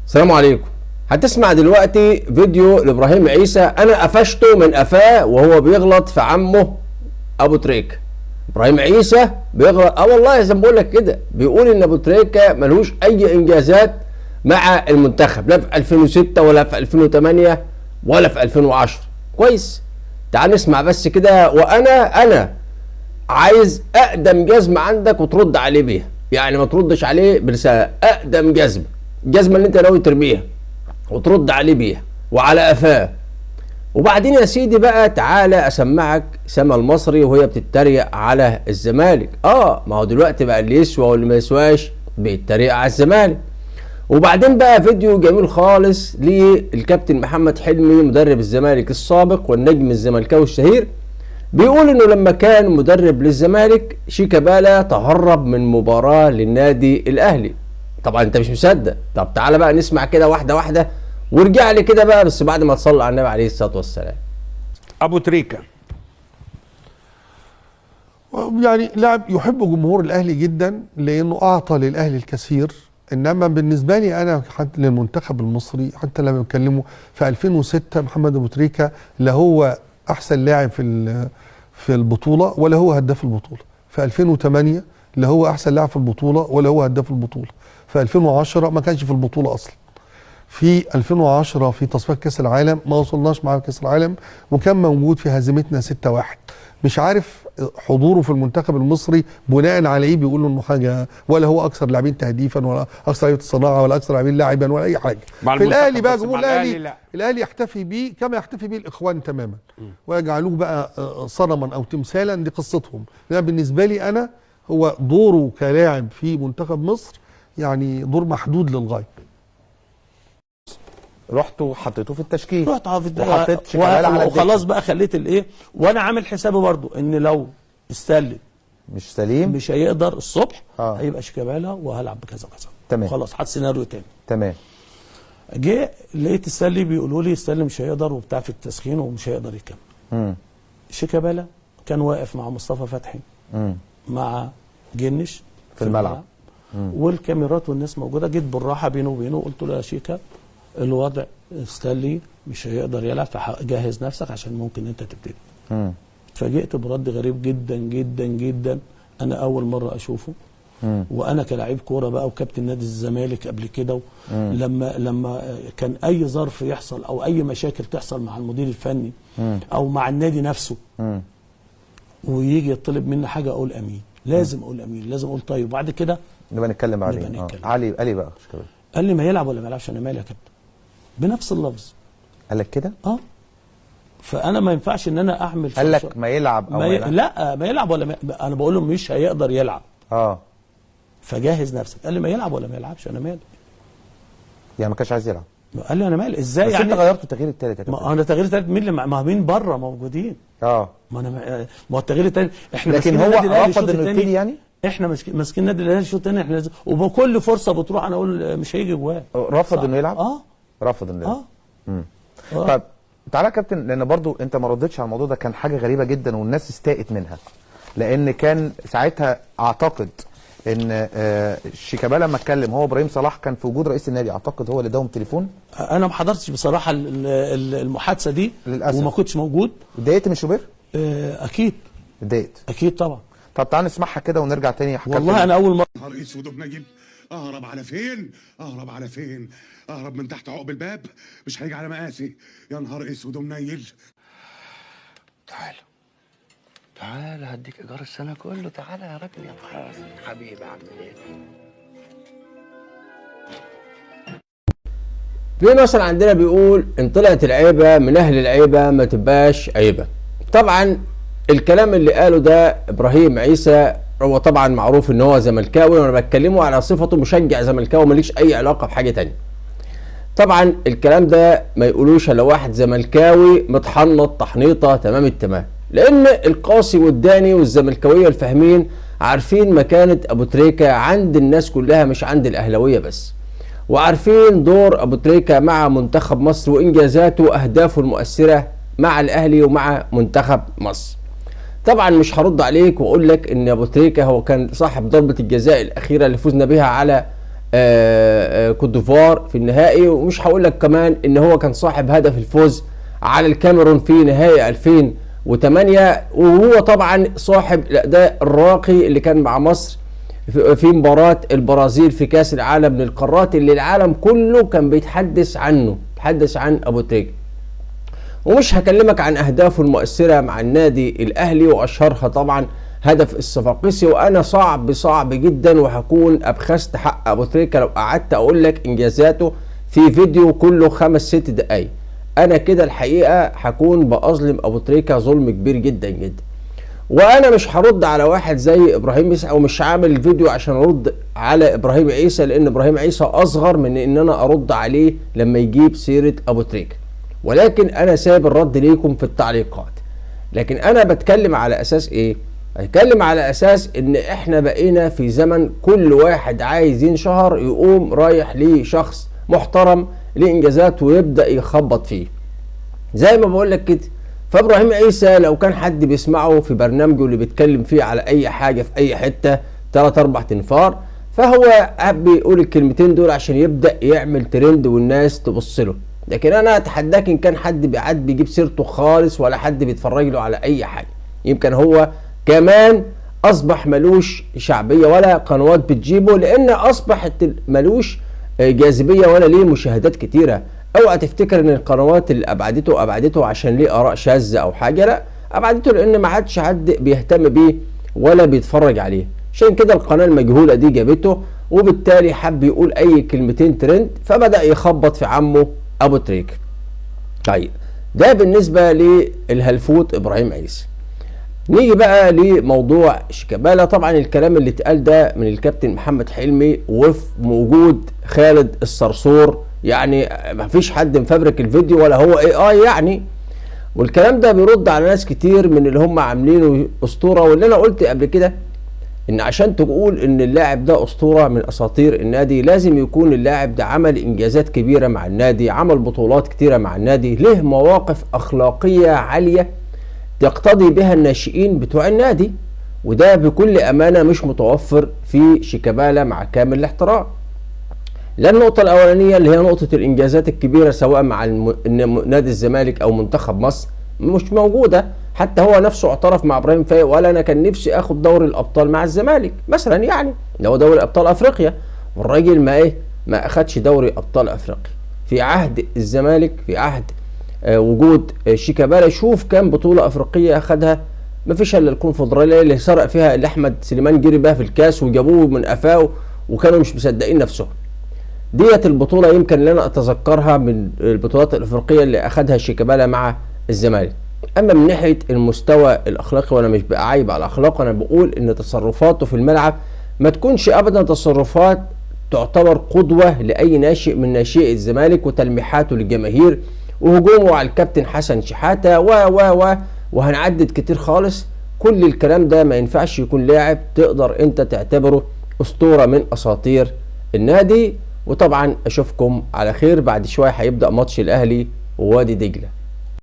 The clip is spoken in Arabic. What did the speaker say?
السلام عليكم. هتسمع دلوقتي فيديو لابراهيم عيسى انا قفشته من قفاه وهو بيغلط في عمه ابو تريكه. ابراهيم عيسى بيغلط والله زي ما بقول لك كده، بيقول ان ابو تريكه ملوش اي انجازات مع المنتخب، لا في 2006 ولا في 2008 ولا في 2010. كويس، تعال نسمع بس كده. وانا عايز اقدم جزمه عندك وترد عليه بيها، يعني ما تردش عليه برساله، اقدم جزمه، الجزمه اللي انت ناوي ترميها وترد عليه بيها وعلى قفاه. وبعدين يا سيدي بقى تعالى اسمعك سما المصري وهي بتتريق على الزمالك. ما هو دلوقتي بقى اللي يسوى واللي ما يسواش بيتريق على الزمالك. وبعدين بقى فيديو جميل خالص للكابتن محمد حلمي مدرب الزمالك السابق والنجم الزملكاوي الشهير، بيقول انه لما كان مدرب للزمالك شيكابالا تهرب من مباراة للنادي الاهلي. طبعا انت مش مصدق. طب تعالى بقى نسمع كده واحدة واحدة وارجع لي كده بقى، بس بعد ما تصلي على النبي عليه الصلاة والسلام. ابو تريكة يعني لاعب يحب جمهور الاهلي جدا لانه اعطى للاهلي الكثير، انما بالنسبه لي انا حتى للمنتخب المصري، حتى لما بيتكلموا في 2006 محمد ابو تريكة لا هو احسن لاعب في البطوله ولا هو هداف البطوله، في 2008 لا هو احسن لاعب في البطوله ولا هو هداف البطوله، في 2010 ما كانش في البطوله اصلا، في 2010 في تصفيات كاس العالم ما وصلناش معاه كاس العالم وكان موجود في هزيمتنا 6-1. مش عارف حضوره في المنتخب المصري بناء على ايه بيقولوا انه حاجه، ولا هو اكثر لاعبين تهديفا ولا اكثر لاعبين صناعه ولا اكثر لاعبين لاعبا ولا اي حاجه. في الاهلي بقى جمهور الاهلي يحتفي بيه كما يحتفي بيه الاخوان تماما، ويجعلوه بقى صنما او تمثالا، دي قصتهم. لأن بالنسبه لي انا هو دوره كلاعب في منتخب مصر يعني دور محدود للغايه. رحتوا حطيتوه في التشكيل، رحت حطيت وحطيت شيكابالا على وخلاص بقى خليت الايه، وانا عامل حسابي برضو ان لو استلم مش سليم مش هيقدر الصبح هيبقى شيكابالا وهلعب بكذا كذا. تمام، خلاص حط سيناريو تاني. تمام. جه لقيت السلي بيقولوا لي السلي مش هيقدر وبتاع في التسخين ومش هيقدر يكمل. شيكابالا كان واقف مع مصطفى فتحي مع جنش في الملعب والكاميرات والناس موجوده. جيت بالراحه بينه وبينه قلت له يا شيكا الوضع ستانلي مش هيقدر يلعب، فجهز نفسك عشان ممكن انت تبتدي. فجئت برد غريب جدا جدا جدا، انا اول مره اشوفه. وانا كلاعب كوره بقى وكابتن نادي الزمالك قبل كده، لما كان اي ظرف يحصل او اي مشاكل تحصل مع المدير الفني او مع النادي نفسه ويجي يطلب مني حاجه اقول امين، لازم اقول امين، لازم اقول طيب. وبعد كده نبقى نتكلم عليه. علي بقى شيكابالا قال لي ما يلعب ولا ما يلعبش، انا مالي يا كابتن، بنفس اللفظ. قال لك كده؟ فانا ما ينفعش ان انا اعمل. قال لك ما يلعب او ما يلعب؟ لا ما يلعب ولا انا بقول له مش هيقدر يلعب. فجهز نفسك. قال لي ما يلعب ولا ما يلعبش، انا مالي. يعني ما كانش عايز يلعب؟ قال لي انا مالي ازاي بس يعني؟ انت غيرت التغيير الثالث يا كابتن. ما انا التغيير الثالث مين اللي ما مين بره موجودين؟ ما انا ما هو التغيير الثالث احنا لكن هو رفض انه يبتدي يعني؟ احنا ماسكين النادي الاهلي الشوط الثاني، احنا وبكل فرصه بتروح انا اقول مش هيجي جواه. رفض انه يلعب؟ رفض انه يلعب. طيب تعالى يا كابتن، لان برضو انت ما ردتش على الموضوع ده، كان حاجه غريبه جدا والناس استاءت منها، لان كان ساعتها اعتقد ان شيكابالا لما اتكلم هو ابراهيم صلاح كان في وجود رئيس النادي، اعتقد هو اللي اداهم تليفون. انا ما حضرتش بصراحه المحادثه دي للاسف، وما كنتش موجود. اتضايقت من شوبير؟ اكيد اتضايقت، اكيد طبعا. طب تعال نسمعها كده ونرجع تاني. والله انا اول مره. نهار اسود وبنجيب، اهرب على فين؟ اهرب على فين؟ اهرب من تحت عقب الباب، مش هيجي على مقاسي. يا نهار اسود ومنيل. تعال هديك ايجار السنه كله، تعال يا راجل يا محاسن حبيبي. اعمل ايه؟ في مثلا عندنا بيقول ان طلعت العيبه من اهل العيبه ما تبقاش عيبه. طبعا الكلام اللي قاله ده ابراهيم عيسى هو طبعا معروف ان هو زملكاوي، وانا بتكلمه على صفته مشجع زملكاوي، ماليش اي علاقه بحاجه تانية. طبعا الكلام ده ما يقولوش الا واحد زملكاوي متحنط تحنيطه تمام التمام، لان القاسي والداني والزملكاويه الفاهمين عارفين مكانه ابو تريكة عند الناس كلها مش عند الاهلاويه بس، وعارفين دور ابو تريكة مع منتخب مصر وانجازاته واهدافه المؤثره مع الاهلي ومع منتخب مصر. طبعا مش هرد عليك واقول لك ان ابو تريكة هو كان صاحب ضربه الجزاء الاخيره اللي فزنا بها على كوت ديفوار في النهائي. ومش هقول لك كمان ان هو كان صاحب هدف الفوز على الكاميرون في نهائي 2008، وهو طبعا صاحب الاداء الراقي اللي كان مع مصر في مباراة البرازيل في كاس العالم للقارات اللي العالم كله كان بيتحدث عنه، بيتحدث عن ابو تريكة. ومش هكلمك عن اهدافه المؤثرة مع النادي الاهلي، واشهرها طبعا هدف الصفاقسي، وانا صعب جدا وهكون ابخست حق ابو تريكة لو قعدت اقول لك انجازاته في فيديو كله 5-6 دقايق. انا كده الحقيقة هكون بأظلم ابو تريكة ظلم كبير جدا جدا. وانا مش هرد على واحد زي ابراهيم عيسى، او مش هعمل الفيديو عشان ارد على ابراهيم عيسى، لان ابراهيم عيسى اصغر من ان انا ارد عليه لما يجيب سيرة ابو تريكة، ولكن انا سايب الرد ليكم في التعليقات. لكن انا بتكلم على اساس ايه؟ بتكلم على اساس ان احنا بقينا في زمن كل واحد عايز ينشهر يقوم رايح لشخص محترم لانجازات ويبدأ يخبط فيه زي ما بقول لك كده. فابراهيم عيسى لو كان حد بيسمعه في برنامجه اللي بيتكلم فيه على اي حاجة في اي حتة 3-4 تنفار، فهو بيقول الكلمتين دول عشان يبدأ يعمل ترند والناس تبص له. لكن انا اتحداك ان كان حد بيجيب سيرته خالص ولا حد بيتفرج له على اي حاجة. يمكن هو كمان اصبح ملوش شعبية ولا قنوات بتجيبه، لان اصبحت ملوش جاذبية ولا ليه مشاهدات كتيرة. اوعى تفتكر ان القنوات اللي ابعدته عشان ليه اراء شاذة او حاجة، لا، ابعدته لان ما عادش حد بيهتم بيه ولا بيتفرج عليه. عشان كده القناة المجهولة دي جابته، وبالتالي حب يقول اي كلمتين ترند فبدأ يخبط في عمه ابو تريكة. طيب ده بالنسبة للهلفوت ابراهيم عيسى. نيجي بقى لموضوع شيكابالا. طبعا الكلام اللي اتقال ده من الكابتن محمد حلمي وفي موجود خالد الصرصور، يعني مفيش حد مفبرك الفيديو ولا هو AI يعني. والكلام ده بيرد على ناس كتير من اللي هم عاملينه اسطوره. واللي انا قلت قبل كده ان عشان تقول ان اللاعب ده اسطوره من اساطير النادي لازم يكون اللاعب ده عمل انجازات كبيره مع النادي، عمل بطولات كتيره مع النادي، له مواقف اخلاقيه عاليه يقتضي بها الناشئين بتوع النادي، وده بكل امانه مش متوفر في شيكابالا مع كامل الاحترام. لا النقطة الأولانية اللي هي نقطة الإنجازات الكبيرة سواء مع نادي الزمالك أو منتخب مصر مش موجودة. حتى هو نفسه اعترف مع إبراهيم فايق وقال أنا كان نفسي آخد دوري الأبطال مع الزمالك مثلا، يعني ده هو دوري أبطال أفريقيا، والراجل ما أخدش دوري أبطال أفريقيا في عهد الزمالك، في عهد وجود شيكابالا. شوف كام بطولة أفريقية أخدها، ما فيش إلا الكونفدرالية اللي سرق فيها اللي أحمد سليمان جري بها في الكاس وجابوه من قفاه وكانوا مش مصدقين نفسهم. ديت البطولة يمكن اللي انا اتذكرها من البطولات الافريقية اللي اخدها شيكابالا مع الزمالك. اما من ناحية المستوى الاخلاقي، وانا مش بعايب على الاخلاق، انا بقول ان تصرفاته في الملعب ما تكونش ابدا تصرفات تعتبر قدوة لاي ناشئ من ناشئي الزمالك، وتلميحاته للجماهير وهجومه على الكابتن حسن شحاتة وهنعدد كتير خالص. كل الكلام ده ما ينفعش يكون لاعب تقدر انت تعتبره اسطورة من اساطير النادي. وطبعا اشوفكم على خير. بعد شوية هيبدأ ماتش الاهلي ووادي دجلة.